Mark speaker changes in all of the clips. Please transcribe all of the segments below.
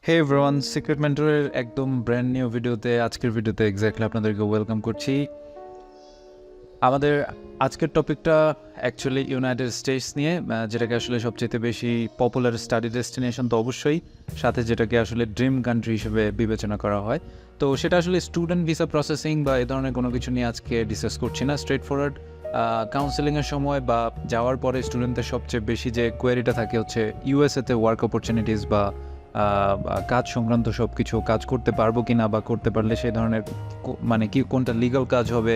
Speaker 1: হে everyone, secret মেন্টরের একদম brand new ভিডিওতে আজকের ভিডিওতে এক্স্যাক্টলি আপনাদেরকে ওয়েলকাম করছি। আমাদের আজকের টপিকটা অ্যাকচুয়ালি ইউনাইটেড স্টেটস নিয়ে, যেটাকে আসলে সবচেয়ে বেশি পপুলার স্টাডি ডেস্টিনেশন তো অবশ্যই, সাথে যেটাকে আসলে ড্রিম কান্ট্রি হিসেবে বিবেচনা করা হয়। তো সেটা আসলে স্টুডেন্ট ভিসা প্রসেসিং বা এই ধরনের কোনো কিছু নিয়ে আজকে ডিসকাস করছি না। স্ট্রেট ফরওয়ার্ড কাউন্সেলিংয়ের সময় বা যাওয়ার পরে স্টুডেন্টদের সবচেয়ে বেশি যে কোয়েরিটা থাকে হচ্ছে ইউএসএতে ওয়ার্ক অপরচুনিটিস বা কাজ সংক্রান্ত সব কিছু কাজ করতে পারবো কি না, বা করতে পারলে সেই ধরনের মানে কি কোনটা লিগাল কাজ হবে,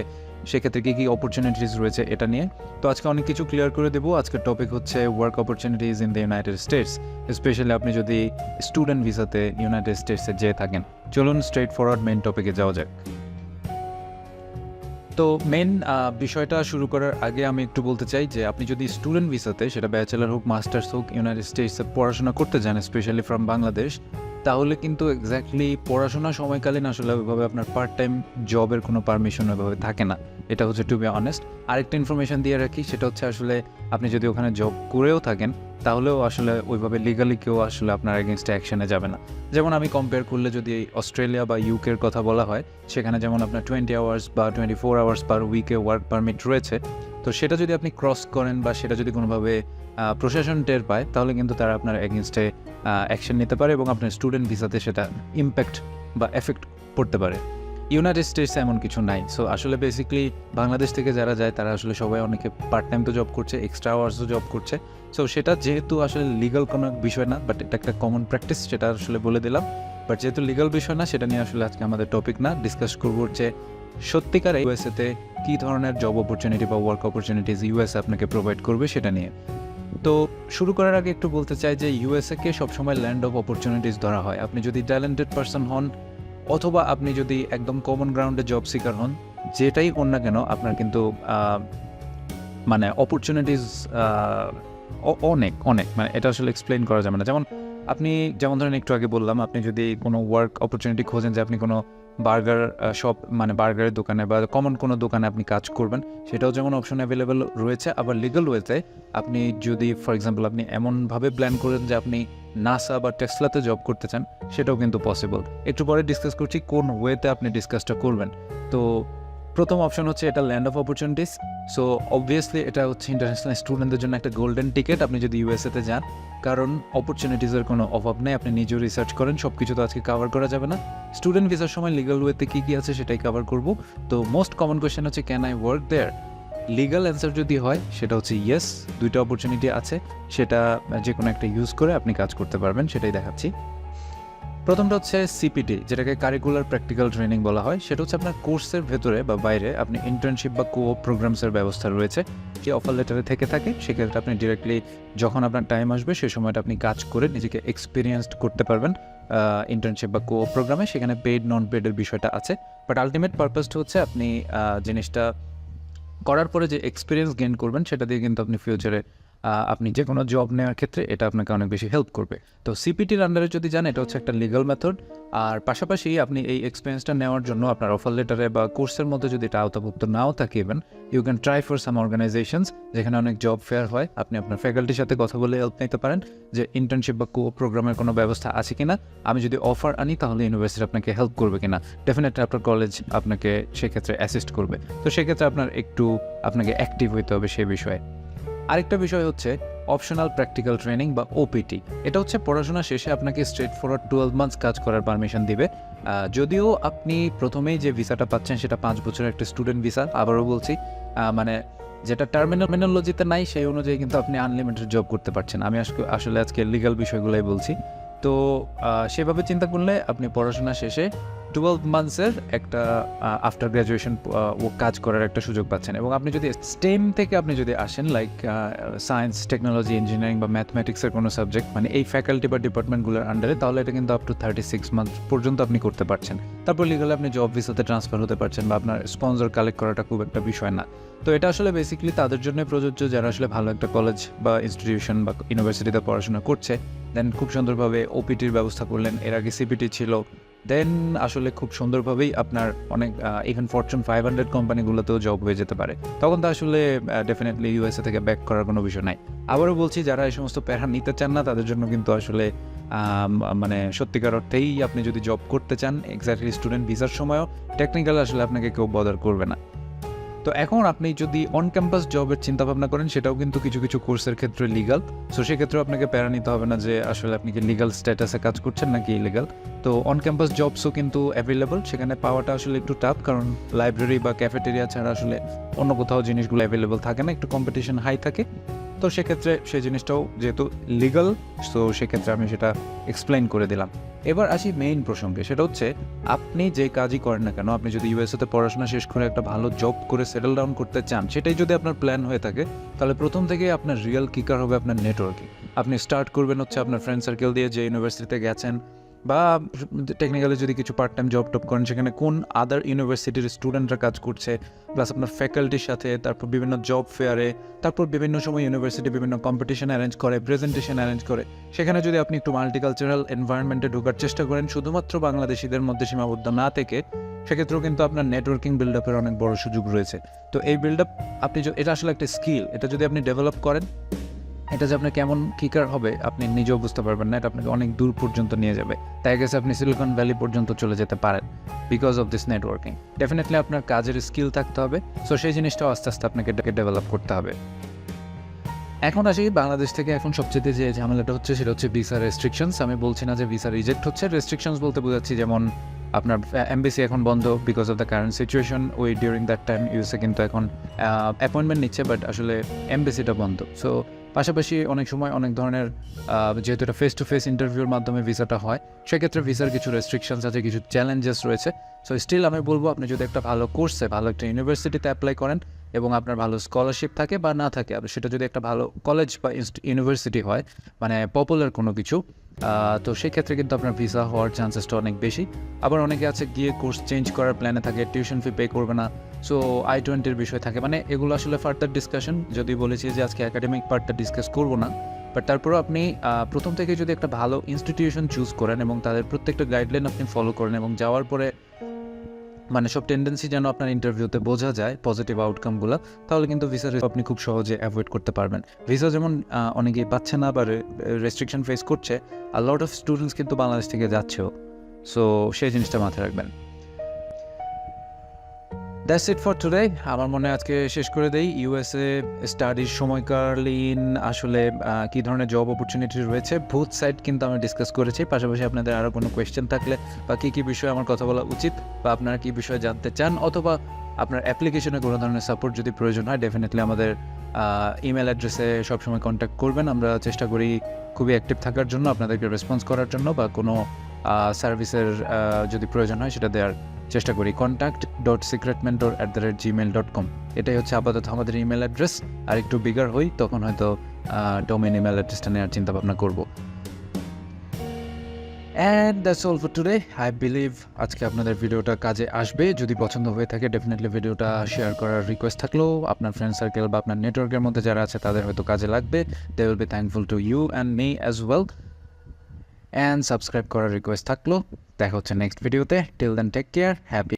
Speaker 1: সেক্ষেত্রে কী কী অপরচুনিটিস রয়েছে এটা নিয়ে। তো আজকে অনেক কিছু ক্লিয়ার করে দেবো। আজকের টপিক হচ্ছে work opportunities in the United states, specially আপনি যদি স্টুডেন্ট ভিসাতে ইউনাইটেড স্টেটসে যেয়ে থাকেন। চলুন স্ট্রেট ফরওয়ার্ড মেন টপিকে যাওয়া যাক। তো মেন বিষয়টা শুরু করার আগে আমি একটু বলতে চাই যে আপনি যদি স্টুডেন্ট ভিসাতে, সেটা ব্যাচেলার হোক মাস্টার্স হোক, ইউনাইটেড স্টেটসে পড়াশোনা করতে যান, স্পেশালি ফ্রম বাংলাদেশ, তাহলে কিন্তু এক্স্যাক্টলি পড়াশোনা সময়কালীন আসলে ওইভাবে আপনার পার্ট টাইম জবের কোনো পারমিশন ওইভাবে থাকে না। এটা হচ্ছে টু বি অনেস্ট। আরেকটা ইনফরমেশন দিয়ে রাখি, সেটা হচ্ছে আসলে আপনি যদি ওখানে জব করেও থাকেন তাহলেও আসলে ওইভাবে লিগালি কেউ আসলে আপনার এগেনস্টে অ্যাকশনে যাবে না। যেমন আমি কম্পেয়ার করলে যদি অস্ট্রেলিয়া বা ইউকের কথা বলা হয়, সেখানে যেমন আপনার 20 আওয়ার্স বা 24 আওয়ার্স পার উইকে ওয়ার্ক পারমিট রয়েছে। তো সেটা যদি আপনি ক্রস করেন বা সেটা যদি কোনোভাবে প্রশাসন টের পায়, তাহলে কিন্তু তারা আপনার এগেনস্টে অ্যাকশন নিতে পারে এবং আপনার স্টুডেন্ট ভিসাতে সেটা ইম্প্যাক্ট বা এফেক্ট পড়তে পারে। ইউনাইটেড স্টেটসে এমন কিছু নাই। সো আসলে বেসিক্যালি বাংলাদেশ থেকে যারা যায় তারা আসলে সবাই অনেকে পার্ট টাইম তো জব করছে, এক্সট্রা আওয়ার্সও জব করছে। সো সেটা যেহেতু আসলে লিগাল কোনো বিষয় না, বাট এটা একটা কমন প্র্যাকটিস, সেটা আসলে বলে দিলাম। বাট যেহেতু লিগাল বিষয় না, সেটা নিয়ে আসলে আজকে আমাদের টপিক না। ডিসকাস করবো যে সত্যিকার ইউএসএতে কী ধরনের জব অপরচুনিটি বা ওয়ার্ক অপরচুনিটিস ইউএসএ আপনাকে প্রোভাইড করবে সেটা নিয়ে। তো শুরু করার আগে একটু বলতে চাই যে ইউএসএকে সবসময় ল্যান্ড অফ অপরচুনিটিস ধরা হয়। আপনি যদি ট্যালেন্টেড পারসন হন অথবা আপনি যদি একদম কমন গ্রাউন্ডে জব সিকার হন, যেটাই হন না কেন, আপনার কিন্তু মানে অপরচুনিটিস অনেক অনেক, মানে এটা আসলে এক্সপ্লেন করা যাবে না। যেমন ধরেন একটু আগে বললাম, আপনি যদি কোনো ওয়ার্ক অপরচুনিটি খোঁজেন যে আপনি কোনো বার্গার শপ, মানে বার্গারের দোকানে বা কমন কোনো দোকানে আপনি কাজ করবেন, সেটাও যেমন অপশন অ্যাভেলেবেল রয়েছে। আবার লিগাল ওয়েতে আপনি যদি ফর এক্সাম্পল আপনি এমনভাবে প্ল্যান করেন যে আপনি নাসা বা টেসলাতে জব করতে চান, সেটাও কিন্তু পসিবল। একটু পরে ডিসকাস করছি কোন ওয়েতে আপনি ডিসকাসটা করবেন। তো প্রথম অপশন হচ্ছে এটা land of opportunities. So obviously এটা হচ্ছে ইন্টারন্যাশনাল স্টুডেন্টদের জন্য একটা গোল্ডেন টিকিট আপনি যদি ইউএসএতে যান, কারণ অপরচুনিটিসের কোনো অভাব নেই। আপনি নিজেও রিসার্চ করেন, সব কিছু তো আজকে কভার করা যাবে না। স্টুডেন্ট ভিসার সময় লিগাল ওয়েতে কী কী আছে সেটাই কভার করব। তো মোস্ট কমন কোয়েশ্চেন হচ্ছে can I work there. Legal answer যদি হয় সেটা হচ্ছে ইয়েস, দুইটা অপরচুনিটি আছে, সেটা যে কোনো একটা ইউজ করে আপনি কাজ করতে পারবেন, সেটাই দেখাচ্ছি। প্রথমটা হচ্ছে সিপিটি, যেটাকে কারিকুলার প্র্যাকটিক্যাল ট্রেনিং বলা হয়। সেটা হচ্ছে আপনার কোর্সের ভেতরে বা বাইরে আপনি ইন্টার্নশিপ বা কো-অপ প্রোগ্রামসের ব্যবস্থা রয়েছে, যে অফার লেটারে থেকে থাকে। সেক্ষেত্রে আপনি ডিরেক্টলি যখন আপনার টাইম আসবে সেই সময়টা আপনি কাজ করে নিজেকে এক্সপিরিয়েন্সড করতে পারবেন ইন্টার্নশিপ বা কো-অপ প্রোগ্রামে। সেখানে পেড নন পেডের বিষয়টা আছে, বাট আলটিমেট পারপাসটা হচ্ছে আপনি জিনিসটা করার পরে যে এক্সপিরিয়েন্স গেইন করবেন, সেটা দিয়ে কিন্তু আপনি ফিউচারে আপনি যে কোনো জব নেওয়ার ক্ষেত্রে এটা আপনাকে অনেক বেশি হেল্প করবে। তো সিপিটির আন্ডারে যদি যান, এটা হচ্ছে একটা লিগাল মেথড। আর পাশাপাশি আপনি এই এক্সপিরিয়েন্সটা নেওয়ার জন্য আপনার অফার লেটারে বা কোর্সের মধ্যে যদি এটা আওতাভুক্ত নাও থাকে, even you can try for some organisations, যেখানে অনেক জব ফেয়ার হয়। আপনি আপনার ফ্যাকাল্টির সাথে কথা বলে হেল্প নিতে পারেন যে ইন্টার্নশিপ বা কো প্রোগ্রামের কোনো ব্যবস্থা আছে কিনা, আমি যদি অফার আনি তাহলে ইউনিভার্সিটি আপনাকে হেল্প করবে কিনা। ডেফিনেটলি আপনার কলেজ আপনাকে সেক্ষেত্রে অ্যাসিস্ট করবে। তো সেক্ষেত্রে আপনাকে অ্যাক্টিভ হইতে হবে সেই বিষয়ে। আরেকটা বিষয় হচ্ছে অপশনাল প্র্যাকটিক্যাল ট্রেনিং বা ওপিটি। এটা হচ্ছে পড়াশোনা শেষে আপনাকে স্ট্রেট ফরওয়ার্ড 12 মান্থস কাজ করার পারমিশন দিবে। যদিও আপনি প্রথমেই যে ভিসাটা পাচ্ছেন সেটা 5 বছরের একটা স্টুডেন্ট ভিসা। আবারও বলছি, মানে যেটা টার্মিনোলজিতে নাই সেই অনুযায়ী কিন্তু আপনি আনলিমিটেড জব করতে পারছেন। আমি আসলে আজকে লিগাল বিষয়গুলোই বলছি। তো সেভাবে চিন্তা করলে আপনি পড়াশোনা শেষে 12 মান্থসের একটা আফটার গ্র্যাজুয়েশন ও কাজ করার একটা সুযোগ পাচ্ছেন। এবং আপনি যদি স্টেম থেকে আপনি যদি আসেন, লাইক সায়েন্স, টেকনোলজি, ইঞ্জিনিয়ারিং বা ম্যাথমেটিক্সের কোনো সাবজেক্ট, মানে এই ফ্যাকাল্টি বা ডিপার্টমেন্টগুলোর আন্ডারে, তাহলে এটা কিন্তু আপ টু 36 মান্থ পর্যন্ত আপনি করতে পারছেন। তারপর লিগালে আপনি জব ভিসাতে ট্রান্সফার হতে পারছেন, বা আপনার স্পন্সর কালেক্ট করাটা খুব একটা বিষয় না। তো এটা আসলে বেসিক্যালি তাদের জন্য প্রযোজ্য যারা আসলে ভালো একটা কলেজ বা ইনস্টিটিউশন বা ইউনিভার্সিটিতে পড়াশোনা করছে, দেন খুব সুন্দরভাবে ওপিটির ব্যবস্থা করলেন। এর আগে সিপিটি ছিল, দেন আসলে খুব সুন্দরভাবেই আপনার অনেক ইভেন ফরচুন 500 কোম্পানিগুলোতেও জব হয়ে যেতে পারে। তখন তো আসলে ডেফিনেটলি ইউএসএ থেকে ব্যাক করার কোনো বিষয় নাই। আবারও বলছি, যারা এই সমস্ত প্যারা নিতে চান না তাদের জন্য কিন্তু আসলে মানে সত্যিকার অর্থেই আপনি যদি জব করতে চান এক্স্যাক্টলি স্টুডেন্ট ভিসার সময়ও টেকনিক্যাল আসলে আপনাকে কেউ বদার করবে না। তো এখন আপনি যদি অন ক্যাম্পাস জবের চিন্তা ভাবনা করেন সেটাও কিন্তু কিছু কিছু কোর্সের ক্ষেত্রে লিগাল, সো সেক্ষেত্রেও আপনাকে প্যারা নিতে হবে না যে আসলে আপনি কি লিগাল স্ট্যাটাসে কাজ করছেন নাকি ইলিগাল। তো অন ক্যাম্পাস জবসও কিন্তু অ্যাভেলেবল, সেখানে পাওয়াটা আসলে একটু টাফ, কারণ লাইব্রেরি বা ক্যাফেটেরিয়া ছাড়া আসলে অন্য কোথাও জিনিসগুলো অ্যাভেলেবল থাকে না, একটু কম্পিটিশন হাই থাকে। তো সেক্ষেত্রে সেই জিনিসটাও যেহেতু লিগাল, সো সেক্ষেত্রে আমি সেটা এক্সপ্লেইন করে দিলাম। এবার আসি মেইন প্রসঙ্গে, সেটা হচ্ছে আপনি যে কাজই করেন না কেন, আপনি যদি ইউএসএতে পড়াশোনা শেষ করে একটা ভালো জব করে সেটেল ডাউন করতে চান, সেটাই যদি আপনার প্ল্যান হয়ে থাকে, তাহলে প্রথম থেকেই আপনার রিয়েল কিকার হবে আপনার নেটওয়ার্কিং। আপনি স্টার্ট করবেন হচ্ছে আপনার ফ্রেন্ড সার্কেল দিয়ে, যে ইউনিভার্সিটিতে গেছেন বা টেকনিক্যালি যদি কিছু পার্ট টাইম জব টপ করেন, সেখানে কোন আদার ইউনিভার্সিটির স্টুডেন্টরা কাজ করছে, প্লাস আপনার ফ্যাকাল্টির সাথে, তারপর বিভিন্ন জব ফেয়ারে, তারপর বিভিন্ন সময় ইউনিভার্সিটি বিভিন্ন কম্পিটিশন অ্যারেঞ্জ করে, প্রেজেন্টেশন অ্যারেঞ্জ করে, সেখানে যদি আপনি একটু মাল্টিকালচারাল এনভায়রনমেন্টে ঢোকার চেষ্টা করেন শুধুমাত্র বাংলাদেশিদের মধ্যে সীমাবদ্ধ না থেকে, সেক্ষেত্রেও কিন্তু আপনার নেটওয়ার্কিং বিল্ড আপের অনেক বড় সুযোগ রয়েছে। তো এই বিল্ড আপ আপনি এটা আসলে একটা স্কিল, এটা যদি আপনি ডেভেলপ করেন, এটা যে আপনার কেমন কিকার হবে আপনি নিজেও বুঝতে পারবেন না, এটা আপনাকে অনেক দূর পর্যন্ত নিয়ে যাবে। তাই গেছে আপনি সিলিকন ভ্যালি পর্যন্ত চলে যেতে পারেন because of this networking. Definitely আপনার কাজের স্কিল থাকতে হবে, সো সেই জিনিসটাও আস্তে আস্তে আপনাকে ডেভেলপ করতে হবে। এখন আসি বাংলাদেশ থেকে এখন সবচেয়ে যে ঝামেলাটা হচ্ছে সেটা হচ্ছে ভিসা রেস্ট্রিকশনস। আমি বলছি না যে ভিসা রিজেক্ট হচ্ছে, রেস্ট্রিকশনস বলতে বোঝাচ্ছি যেমন আপনার এমবেসি এখন বন্ধ because of the current situation. ওই ডিউরিং দ্যাট টাইম ইউএসএ কিন্তু এখন অ্যাপয়েন্টমেন্ট নিচ্ছে, বাট আসলে এমবেসিটা বন্ধ। সো পাশাপাশি অনেক সময় অনেক ধরনের যেহেতু এটা ফেস টু ফেস ইন্টারভিউর মাধ্যমে ভিসাটা হয়, সেক্ষেত্রে ভিসার কিছু রেস্ট্রিকশনস আছে, কিছু চ্যালেঞ্জেস রয়েছে। সো স্টিল আমি বলবো আপনি যদি একটা ভালো কোর্সে ভালো একটা ইউনিভার্সিটিতে অ্যাপ্লাই করেন এবং আপনার ভালো স্কলারশিপ থাকে বা না থাকে, সেটা যদি একটা ভালো কলেজ বা ইউনিভার্সিটি হয়, মানে পপুলার কোনো কিছু, তো সেক্ষেত্রে কিন্তু আপনার ভিসা হওয়ার চান্সেসটা অনেক বেশি। আবার অনেকে আছে গিয়ে কোর্স চেঞ্জ করার প্ল্যানে থাকে, টিউশন ফি পে করবে না, সো I-20 বিষয় থাকে, মানে এগুলো আসলে ফার্দার ডিসকাশন। যদি বলেছি যে আজকে একাডেমিক পার্টটা ডিসকাস করবো না, বাট তারপরেও আপনি প্রথম থেকে যদি একটা ভালো ইনস্টিটিউশন চুজ করেন এবং তাদের প্রত্যেকটা গাইডলাইন আপনি ফলো করেন এবং যাওয়ার পরে মানে সব টেন্ডেন্সি যেন আপনার ইন্টারভিউতে বোঝা যায় পজিটিভ আউটকামগুলো, তাহলে কিন্তু ভিসা আপনি খুব সহজে অ্যাভয়েড করতে পারবেন। ভিসা যেমন অনেকেই পাচ্ছে না বা রেস্ট্রিকশন ফেস করছে, আর লট অফ স্টুডেন্টস কিন্তু বাংলাদেশ থেকে যাচ্ছেও, সো সেই জিনিসটা মাথায় রাখবেন। That's it for today. আমার মনে হয় আজকে শেষ করে দেই। ইউএসএ স্টাডির সময়কালীন আসলে কী ধরনের জব অপরচুনিটি রয়েছে, বোথ সাইড কিন্তু আমি ডিসকাস করেছি। পাশাপাশি আপনাদের আরও কোনো কোয়েশ্চেন থাকলে বা কী কী বিষয়ে আমার কথা বলা উচিত বা আপনারা কী বিষয়ে জানতে চান, অথবা আপনার অ্যাপ্লিকেশনে কোনো ধরনের সাপোর্ট যদি প্রয়োজন হয়, ডেফিনেটলি আমাদের ইমেল অ্যাড্রেসে সবসময় কন্ট্যাক্ট করবেন। আমরা চেষ্টা করি খুবই অ্যাক্টিভ থাকার জন্য, আপনাদেরকে রেসপন্স করার জন্য, বা কোনো সার্ভিসের যদি প্রয়োজন হয় সেটা দেওয়ার চেষ্টা করি। contact.secretmentor@gmail.com, এটাই হচ্ছে আপাতত আমাদের ইমেল অ্যাড্রেস। আর একটু বিগার হই তখন হয়তো ডোমেন ইমেল অ্যাড্রেসটা নেওয়ার চিন্তা ভাবনা করবো। And that's all for today. I believe আজকে আপনাদের ভিডিওটা কাজে আসবে। যদি পছন্দ হয়ে থাকে ডেফিনেটলি ভিডিওটা শেয়ার করার রিকোয়েস্ট থাকলো। আপনার ফ্রেন্ড সার্কেল বা আপনার নেটওয়ার্কের মধ্যে যারা আছে তাদের হয়তো কাজে লাগবে। They will be thankful to you and me as well. And subscribe করার রিকোয়েস্ট থাকলো। দেখা হচ্ছে নেক্সট ভিডিওতে। Till then take care, happy.